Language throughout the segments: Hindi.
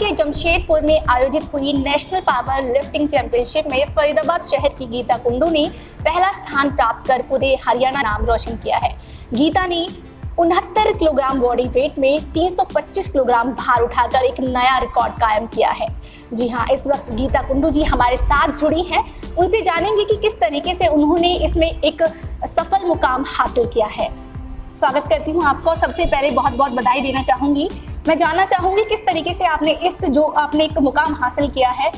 के जमशेदपुर में आयोजित हुई नेशनल पावर लिफ्टिंग चैंपियनशिप में फरीदाबाद शहर की गीता कुंडू ने पहला स्थान प्राप्त कर पूरे हरियाणा नाम रोशन किया है। गीता ने 69 किलोग्राम बॉडी वेट में 325 किलोग्राम भार उठाकर एक नया रिकॉर्ड कायम किया है। जी हाँ, इस वक्त गीता कुंडू जी हमारे साथ जुड़ी हैं। उनसे जानेंगे कि किस तरीके से उन्होंने इसमें एक सफल मुकाम हासिल किया है। स्वागत करती हूँ आपको और सबसे पहले बहुत बहुत बधाई देना चाहूँगी। मैं जानना चाहूँगी किस तरीके से आपने आपने एक मुकाम हासिल किया है,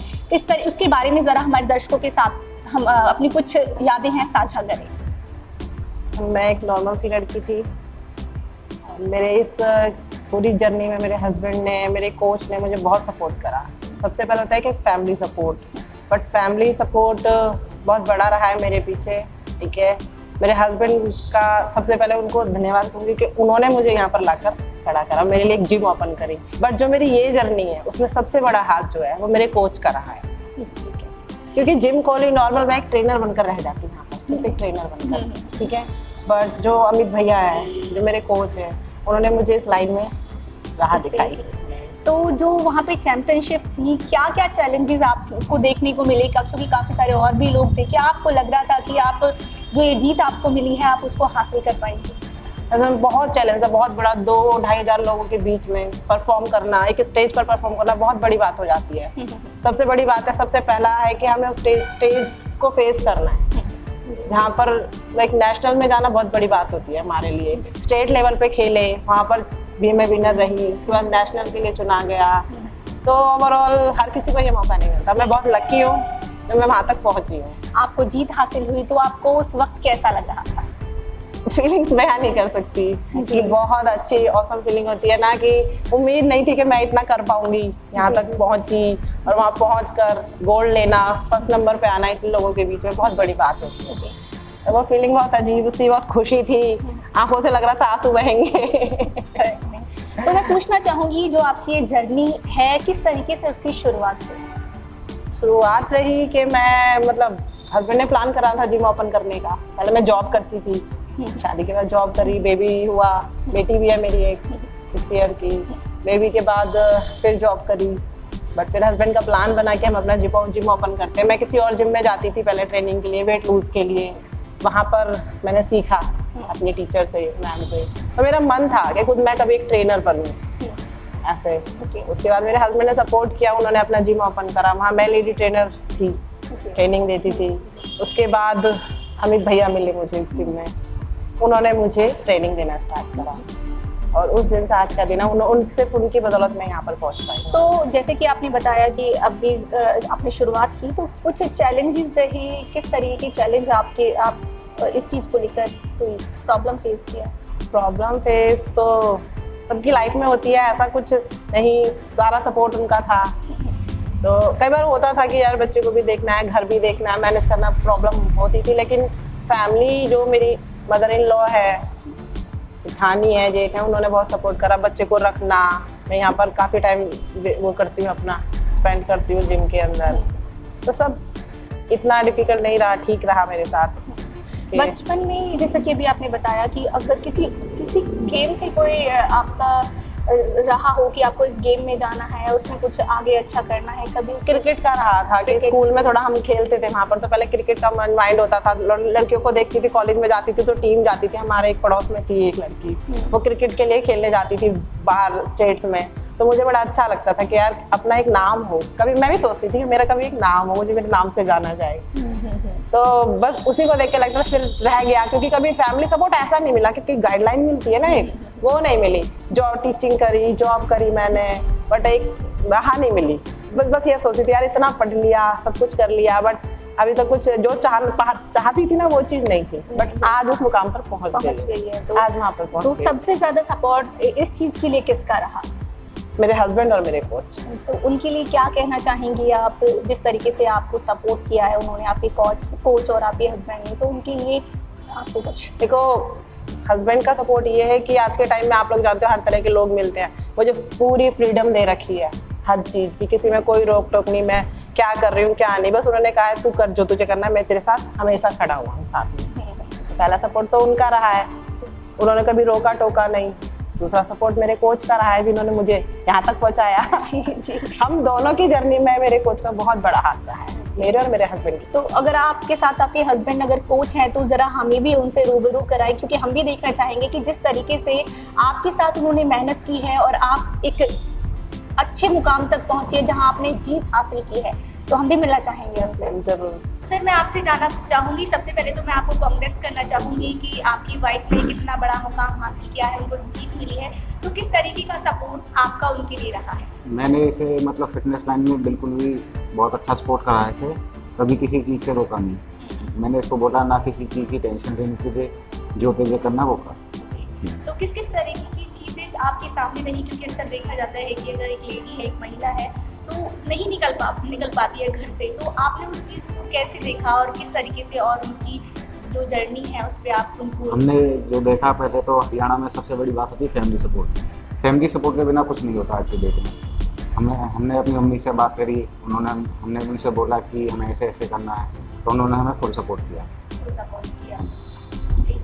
उसके बारे में ज़रा हमारे दर्शकों के साथ हम अपनी कुछ यादें हैं साझा करें। मैं एक नॉर्मल सी लड़की थी। मेरे इस पूरी जर्नी में मेरे हस्बैंड ने, मेरे कोच ने मुझे बहुत सपोर्ट करा। सबसे पहले होता है कि family support, but family support बहुत बड़ा रहा है मेरे पीछे। ठीक है, मेरे हस्बैंड का सबसे पहले उनको धन्यवाद दूंगी कि उन्होंने मुझे यहाँ पर लाकर खड़ा करा, मेरे लिए एक जिम ओपन करी। बट जो मेरी ये जर्नी है उसमें सबसे बड़ा हाथ जो है वो मेरे कोच का रहा है। क्योंकि जिम खोली नॉर्मल, मैं एक ट्रेनर बनकर रह जाती हूँ यहाँ पर, सिर्फ एक ट्रेनर बनकर। ठीक है, बट जो अमित भैया है, जो मेरे कोच है, उन्होंने मुझे इस लाइन में राह दिखाई। तो जो वहाँ पे चैंपियनशिप थी, क्या क्या चैलेंजेस आपको देखने को मिले? क्योंकि काफ़ी सारे और भी लोग थे, क्या आपको लग रहा था कि आप जो ये जीत आपको मिली है आप उसको हासिल कर पाएंगे? बहुत चैलेंज था, बहुत बड़ा। 2-2.5 हज़ार लोगों के बीच में परफॉर्म करना, एक स्टेज पर परफॉर्म करना बहुत बड़ी बात हो जाती है। सबसे बड़ी बात है, सबसे पहला है कि हमें उस स्टेज को फेस करना है, जहाँ पर एक नेशनल में जाना बहुत बड़ी बात होती है हमारे लिए। स्टेट लेवल पे खेले, वहाँ पर भी मैं विनर रही, उसके बाद नेशनल के लिए चुना गया। तो ओवरऑल हर किसी को ये मौका नहीं मिलता। मैं बहुत लकी हूँ कि मैं वहाँ तक पहुँची हूँ। आपको जीत हासिल हुई तो आपको उस वक्त कैसा लग रहा था? फीलिंग्स बयान नहीं कर सकती कि बहुत अच्छी ऑसम फीलिंग होती है ना, कि उम्मीद नहीं थी कि मैं इतना कर पाऊंगी। यहाँ तक पहुँची और वहाँ पहुँचकर गोल्ड लेना, फर्स्ट नंबर पे आना इतने लोगों के बीच में बहुत बड़ी बात होती है। तो वो फीलिंग बहुत अजीब थी, बहुत खुशी थी, आंखों से लग रहा था आंसू बहेंगे। तो मैं पूछना चाहूँगी, जो आपकी ये जर्नी है किस तरीके से उसकी शुरुआत हुई? शुरुआत रही कि मैं हस्बैंड ने प्लान करा था जिम ओपन करने का। पहले मैं जॉब करती थी, शादी के बाद जॉब करी, बेबी हुआ, बेटी भी है मेरी एक 6 ईयर की। बेबी के बाद फिर जॉब करी, बट फिर हस्बैंड का प्लान बना कि हम अपना जिम ओपन करते हैं। मैं किसी और जिम में जाती थी पहले ट्रेनिंग के लिए, वेट लूज के लिए। वहाँ पर मैंने सीखा अपनी टीचर से, मैम से। तो मेरा मन था कि खुद मैं कभी एक ट्रेनर बनूँ ऐसे। उसके बाद मेरे हस्बैंड ने सपोर्ट किया, उन्होंने अपना जिम ओपन करा। वहाँ मैं लेडी ट्रेनर थी, ट्रेनिंग देती थी। उसके बाद अमित भैया मिले मुझे इस जिम में, उन्होंने मुझे ट्रेनिंग देना स्टार्ट करा और उस दिन से आज का दिन सिर्फ उनकी बदौलत मैं यहाँ पर पहुँच पाई। तो जैसे कि आपने बताया कि अभी आपने शुरुआत की, तो कुछ चैलेंजेस रहे, किस तरीके के चैलेंज आप इस चीज़ को लेकर कोई प्रॉब्लम फेस किया? प्रॉब्लम फेस तो सबकी लाइफ में होती है, ऐसा कुछ नहीं, सारा सपोर्ट उनका था। तो कई बार होता था कि यार बच्चे को भी देखना है, घर भी देखना है, मैनेज करना, प्रॉब्लम होती थी। लेकिन फैमिली, जो मेरी मदर इन लॉ है, जेठानी है, जेठ है, उन्होंने बहुत सपोर्ट करा। बच्चे को रखना, मैं यहाँ पर काफ़ी टाइम वो करती हूँ, अपना स्पेंड करती हूँ जिम के अंदर। तो सब इतना डिफिकल्ट नहीं रहा, ठीक रहा मेरे साथ। बचपन में जैसा कि अभी आपने बताया कि अगर किसी गेम से कोई आपका रहा हो कि आपको इस गेम में जाना है, उसमें कुछ आगे अच्छा करना है, कभी क्रिकेट का रहा था कि स्कूल में थोड़ा हम खेलते थे वहाँ पर। तो पहले क्रिकेट का माइंड होता था, लड़कियों को देखती थी, कॉलेज में जाती थी तो टीम जाती थी। हमारे एक पड़ोस में थी एक लड़की, वो क्रिकेट के लिए खेलने जाती थी बाहर स्टेट्स में। तो मुझे बड़ा अच्छा लगता था कि यार अपना एक नाम हो। कभी मैं भी सोचती थी कि मेरा कभी एक नाम हो, मुझे मेरे नाम से जाना जाए। तो बस उसी को देख के लगता था, फिर रह गया। क्योंकि कभी फैमिली सपोर्ट ऐसा नहीं मिला, क्योंकि गाइडलाइन मिलती है ना एक, वो नहीं मिली। जॉब टीचिंग करी, जॉब करी मैंने, बट एक राह नहीं मिली। बस ये सोचती थी यार इतना पढ़ लिया, सब कुछ कर लिया, बट अभी तक कुछ जो चाहती थी ना वो चीज़ नहीं थी। बट आज उस मुकाम पर पहुंच गई है। तो आज वहाँ पर पहुंच गई। तो सबसे ज्यादा सपोर्ट इस चीज़ के लिए किसका रहा? मेरे हस्बैंड और मेरे कोच। तो उनके लिए क्या कहना चाहेंगी आप, जिस तरीके से आपको सपोर्ट किया है उन्होंने, आपके कोच और आपके हस्बैंड ने, तो उनके लिए आपको कुछ? देखो, हस्बैंड का सपोर्ट ये है कि आज के टाइम में आप लोग जानते हो हर तरह के लोग मिलते हैं। मुझे पूरी फ्रीडम दे रखी है हर चीज़ की, किसी में कोई रोक टोक नहीं, मैं क्या कर रही हूँ क्या नहीं। बस उन्होंने कहा है तू कर जो तुझे करना है, मैं तेरे साथ हमेशा खड़ा हुआ हूँ साथ में। पहला सपोर्ट तो उनका रहा है, उन्होंने कभी रोका टोका नहीं। दूसरा सपोर्ट मेरे कोच का रहा है, जिन्होंने मुझे यहाँ तक पहुँचाया। जी जी। हम दोनों की जर्नी में मेरे कोच का बहुत बड़ा हाथ रहा है, मेरे और मेरे हस्बैंड की। तो अगर आपके साथ आपके हस्बैंड अगर कोच हैं तो ज़रा हमें भी उनसे रूबरू कराएं, क्योंकि हम भी देखना चाहेंगे कि जिस तरीके से आपके साथ उन्होंने मेहनत की है और आप एक अच्छे मुकाम तक पहुंचे जहां आपने जीत हासिल की है, तो हम भी मिलना चाहेंगे उनसे। जरूर। सर, मैं आपसे जानना चाहूँगी, सबसे पहले तो मैं आपको कांग्रेट करना चाहूँगी कि आपकी वाइफ ने कितना बड़ा मुकाम हासिल किया है, उनको जीत मिली है, तो किस तरीके का सपोर्ट आपका उनके लिए रहा है? मैंने इसे मतलब फिटनेस लाइन में बिल्कुल भी बहुत अच्छा सपोर्ट करा है इसे, कभी किसी चीज़ से रोका नहीं। मैंने इसको बोला ना किसी चीज़ की टेंशन लेनी तुझे, जो तुझे करना वो कर। तो किस किस तरीके की चीज़ें आपके सामने रही, क्योंकि अक्सर देखा जाता है कि अगर एक लेडी है, एक महिला है, तो नहीं निकल पाती है घर से, तो आपने उस चीज़ को कैसे देखा और किस तरीके से, और उनकी जो जर्नी है उस पर आप उनको? हमने जो देखा, पहले तो हरियाणा में सबसे बड़ी बात होती है फैमिली सपोर्ट। फैमिली सपोर्ट के बिना कुछ नहीं होता आज के डेट में। हमने अपनी मम्मी से बात करी, हमने उनसे बोला कि हमें ऐसे ऐसे करना है, तो उन्होंने हमें फुल सपोर्ट किया। जी।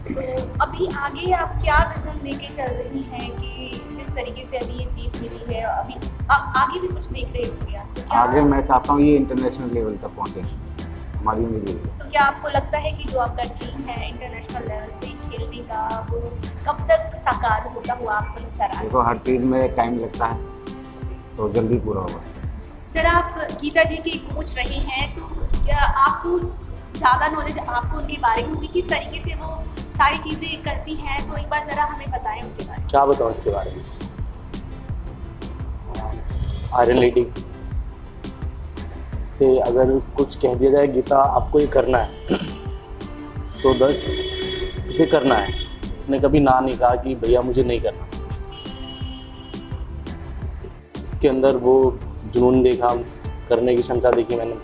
तो अभी आगे आप क्या विजन लेके चल रही हैं कि जिस तरीके से अभी ये जीत मिली है, अभी आगे भी कुछ देख रहे होंगे आप? तो आगे मैं चाहता हूँ ये इंटरनेशनल लेवल तक पहुँचे, हमारी उम्मीद यही है। तो क्या आपको लगता है कि जो आपका ड्रीम है इंटरनेशनल लेवल पे खेलने का, वो कब तक साकार होता हुआ आपको नजर आ? देखो, हर चीज़ में टाइम लगता है, तो जल्दी पूरा होगा। सर, आप गीता जी के कोच रहे हैं, तो क्या आपको ज़्यादा नॉलेज आपको उनके बारे में होगी, किस तरीके से वो सारी चीज़ें करती हैं, तो एक बार ज़रा हमें बताएं उनके बारे में। क्या बताऊँ इसके बारे में? आयरन लेडी से अगर कुछ कह दिया जाए, गीता आपको ये करना है, तो बस इसे करना है। इसने कभी ना नहीं कहा कि भैया मुझे नहीं करना। इसके अंदर वो जुनून देखा, करने की क्षमता देखी मैंने।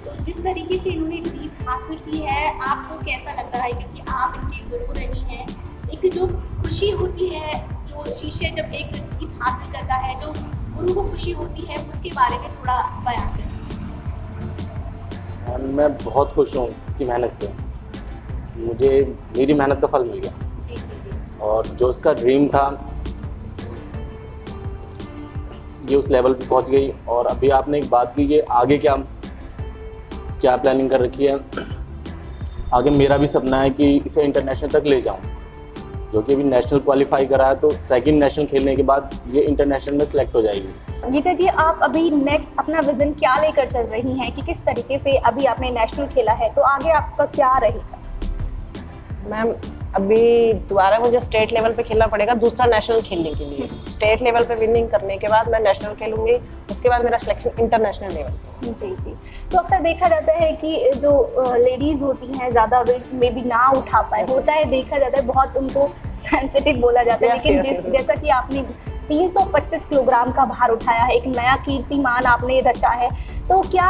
तो जिस तरीके से इन्होंने जीत हासिल की है, आपको कैसा लग रहा है? क्योंकि आप इनके गुरु रही हैं, एक जो खुशी होती है, जो शिष्य जब एक जीत हासिल करता है, जो गुरु को खुशी होती है, उसके बारे में थोड़ा बयान करें। मैं बहुत खुश हूँ इसकी मेहनत से, मुझे मेरी मेहनत का फल मिल गया। जी जी जी। और जो उसका ड्रीम था, ये उस लेवल पे पहुंच गई। और अभी आपने एक बात की कि आगे क्या क्या प्लानिंग कर रखी है। आगे मेरा भी सपना है कि इसे इंटरनेशनल तक ले जाऊं, जो कि अभी नेशनल क्वालिफाई करा है, तो सेकंड नेशनल खेलने के बाद ये इंटरनेशनल में सिलेक्ट हो जाएगी। गीता जी, आप अभी नेक्स्ट अपना विजन क्या लेकर चल रही हैं कि किस तरीके से अभी आपने नेशनल खेला है, तो आगे आपका क्या रहेगा? मैम, अभी दोबारा मुझे स्टेट लेवल पे खेलना पड़ेगा, दूसरा नेशनल खेलने के लिए। स्टेट लेवल पे विनिंग करने के बाद मैं नेशनल खेलूंगी, उसके बाद मेरा सिलेक्शन इंटरनेशनल लेवल पे। जी जी। तो अक्सर देखा जाता है कि जो लेडीज़ होती हैं ज़्यादा वेट में भी ना उठा पाए, होता है, देखा जाता है, बहुत उनको सेंसिटिव बोला जाता है, लेकिन जैसा कि आपने 325 किलोग्राम का भार उठाया है, एक नया कीर्तिमान आपने रचा है, तो क्या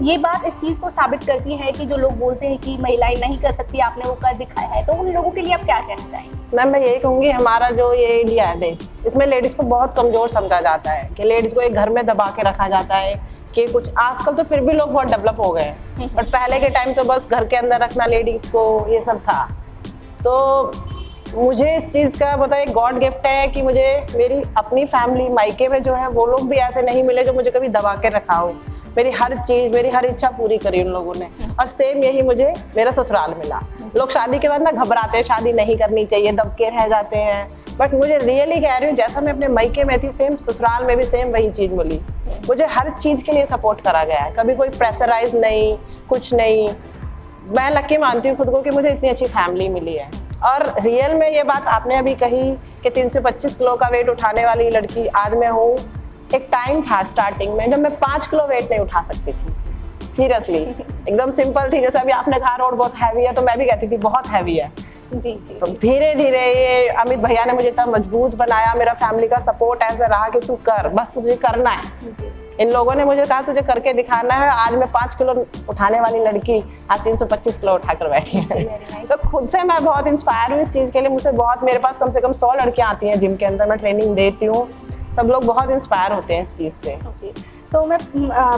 ये बात इस चीज़ को साबित करती है कि जो लोग बोलते हैं कि महिलाएं नहीं कर सकती, आपने वो कर दिखाया है, तो उन लोगों के लिए आप क्या कहना चाहेंगे? मैम, मैं यही कहूँगी, हमारा जो ये इंडिया है देश, इसमें लेडीज़ को बहुत कमज़ोर समझा जाता है, कि लेडीज़ को एक घर में दबा के रखा जाता है, कि कुछ आजकल तो फिर भी लोग बहुत डेवलप हो गए हैं, बट पहले के टाइम तो बस घर के अंदर रखना लेडीज़ को, ये सब था। तो मुझे इस चीज़ का पता है, गॉड गिफ्ट है कि मुझे मेरी अपनी फैमिली मायके में जो है वो लोग भी ऐसे नहीं मिले जो मुझे कभी दबा के रखा हो। मेरी हर चीज़, मेरी हर इच्छा पूरी करी उन लोगों ने, और सेम यही मुझे मेरा ससुराल मिला। लोग शादी के बाद ना घबराते हैं, शादी नहीं करनी चाहिए, दब के रह जाते हैं, बट मुझे रियली कह रही हूँ, जैसा मैं अपने मायके में थी, सेम ससुराल में भी सेम वही चीज़ मिली। मुझे हर चीज़ के लिए सपोर्ट करा गया है, कभी कोई प्रेशराइज नहीं, कुछ नहीं। मैं लकी मानती हूँ खुद को कि मुझे इतनी अच्छी फैमिली मिली है। और रियल में ये बात आपने अभी कही कि 325 किलो का वेट उठाने वाली लड़की आज मैं हूँ। एक टाइम था स्टार्टिंग में जब मैं 5 किलो वेट नहीं उठा सकती थी, सीरियसली, एकदम सिंपल थी। जैसे अभी आपने कहा रोड बहुत हैवी है, तो मैं भी कहती थी बहुत हैवी है। जी। तो धीरे धीरे ये अमित भैया ने मुझे इतना मजबूत बनाया, मेरा फैमिली का सपोर्ट ऐसा रहा कि तू कर, बस तुझे करना है। इन लोगों ने मुझे कहा तुझे करके दिखाना है। आज मैं 5 किलो उठाने वाली लड़की आज 325 किलो उठाकर बैठी है। तो खुद से मैं बहुत इंस्पायर हूँ इस चीज़ के लिए। मुझसे बहुत, मेरे पास कम से कम 100 लड़कियाँ आती हैं जिम के अंदर, मैं ट्रेनिंग देती हूँ। सब लोग बहुत इंस्पायर होते हैं इस चीज़ से। ओके, तो मैं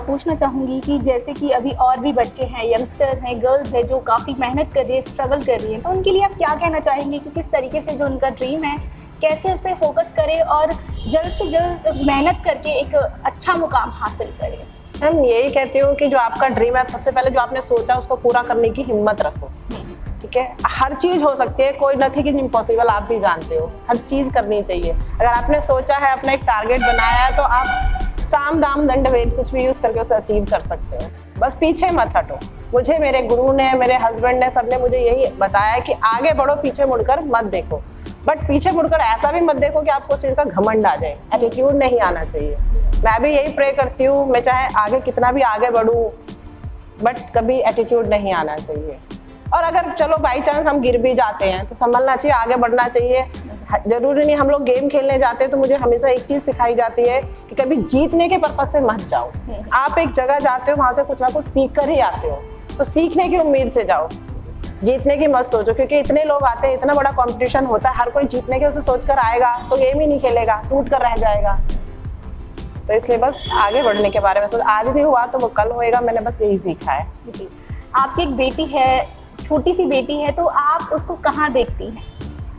पूछना चाहूँगी कि जैसे कि अभी और भी बच्चे हैं, यंगस्टर्स हैं, गर्ल्स हैं जो काफ़ी मेहनत कर रही है, स्ट्रगल कर रही है, तो उनके लिए आप क्या कहना चाहेंगे कि किस तरीके से जो उनका ड्रीम है कैसे उस पर फोकस करें और जल्द से जल्द मेहनत करके एक अच्छा मुकाम हासिल करें? मैम यही कहती हूँ कि जो आपका ड्रीम है, सबसे पहले जो आपने सोचा उसको पूरा करने की हिम्मत रखो। ठीक है, हर चीज़ हो सकती है, कोई नथिंग इज इम्पॉसिबल, आप भी जानते हो। हर चीज़ करनी चाहिए। अगर आपने सोचा है, अपना एक टारगेट बनाया है, तो आप साम दाम दंड भेद कुछ भी यूज़ करके उसे अचीव कर सकते हो। बस पीछे मत हटो। मुझे मेरे गुरु ने, मेरे हस्बैंड ने, सबने मुझे यही बताया कि आगे बढ़ो, पीछे मुड़कर मत देखो। बट पीछे मुड़कर ऐसा भी मत देखो कि आपको उस चीज़ का घमंड आ जाए, एटीट्यूड नहीं आना चाहिए। मैं भी यही प्रे करती हूँ, मैं चाहे आगे कितना भी आगे बढ़ूँ, बट कभी एटीट्यूड नहीं आना चाहिए। और अगर चलो बाई चांस हम गिर भी जाते हैं तो संभलना चाहिए, आगे बढ़ना चाहिए। जरूरी नहीं, हम लोग गेम खेलने जाते हैं तो मुझे हमेशा एक चीज़ सिखाई जाती है कि कभी जीतने के पर्पज से मत जाओ। आप एक जगह जाते हो, वहाँ से कुछ ना कुछ सीख कर ही आते हो, तो सीखने की उम्मीद से जाओ, जीतने की मत सोचो। क्योंकि इतने लोग आते हैं, इतना बड़ा कंपटीशन होता है, हर कोई जीतने के उसे सोच कर आएगा तो गेम ही नहीं खेलेगा, टूट कर रह जाएगा। तो इसलिए बस आगे बढ़ने के बारे में सोच, आज नहीं हुआ तो वो कल होएगा, मैंने बस यही सीखा है। जी, आपकी एक बेटी है, छोटी सी बेटी है, तो आप उसको कहाँ देखती हैं?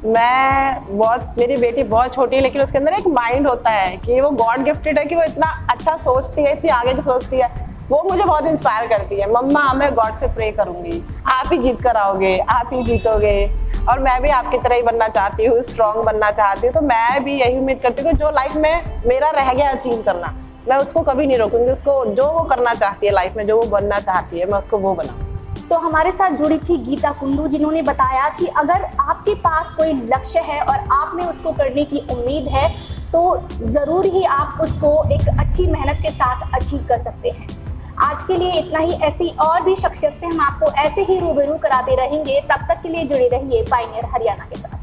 मेरी बेटी बहुत छोटी है, लेकिन उसके अंदर एक माइंड होता है कि वो गॉड गिफ्टेड है, कि वो इतना अच्छा सोचती है, इतनी आगे की सोचती है। वो मुझे बहुत इंस्पायर करती है। मम्मा, मैं गॉड से प्रे करूंगी, आप ही जीत कर आओगे, आप ही जीतोगे, और मैं भी आपकी तरह ही बनना चाहती हूँ, स्ट्रॉन्ग बनना चाहती हूँ। तो मैं भी यही उम्मीद करती हूँ कि जो लाइफ में मेरा रह गया अचीव करना, मैं उसको कभी नहीं रोकूंगी। उसको जो वो करना चाहती है लाइफ में, जो वो बनना चाहती है, मैं उसको वो बनाऊँ। तो हमारे साथ जुड़ी थी गीता कुंडू, जिन्होंने बताया कि अगर आपके पास कोई लक्ष्य है और आप में उसको करने की उम्मीद है तो ज़रूर ही आप उसको एक अच्छी मेहनत के साथ अचीव कर सकते हैं। आज के लिए इतना ही। ऐसी और भी शख्सियत से हम आपको ऐसे ही रूबरू कराते रहेंगे। तब तक के लिए जुड़े रहिए पायनियर हरियाणा के साथ।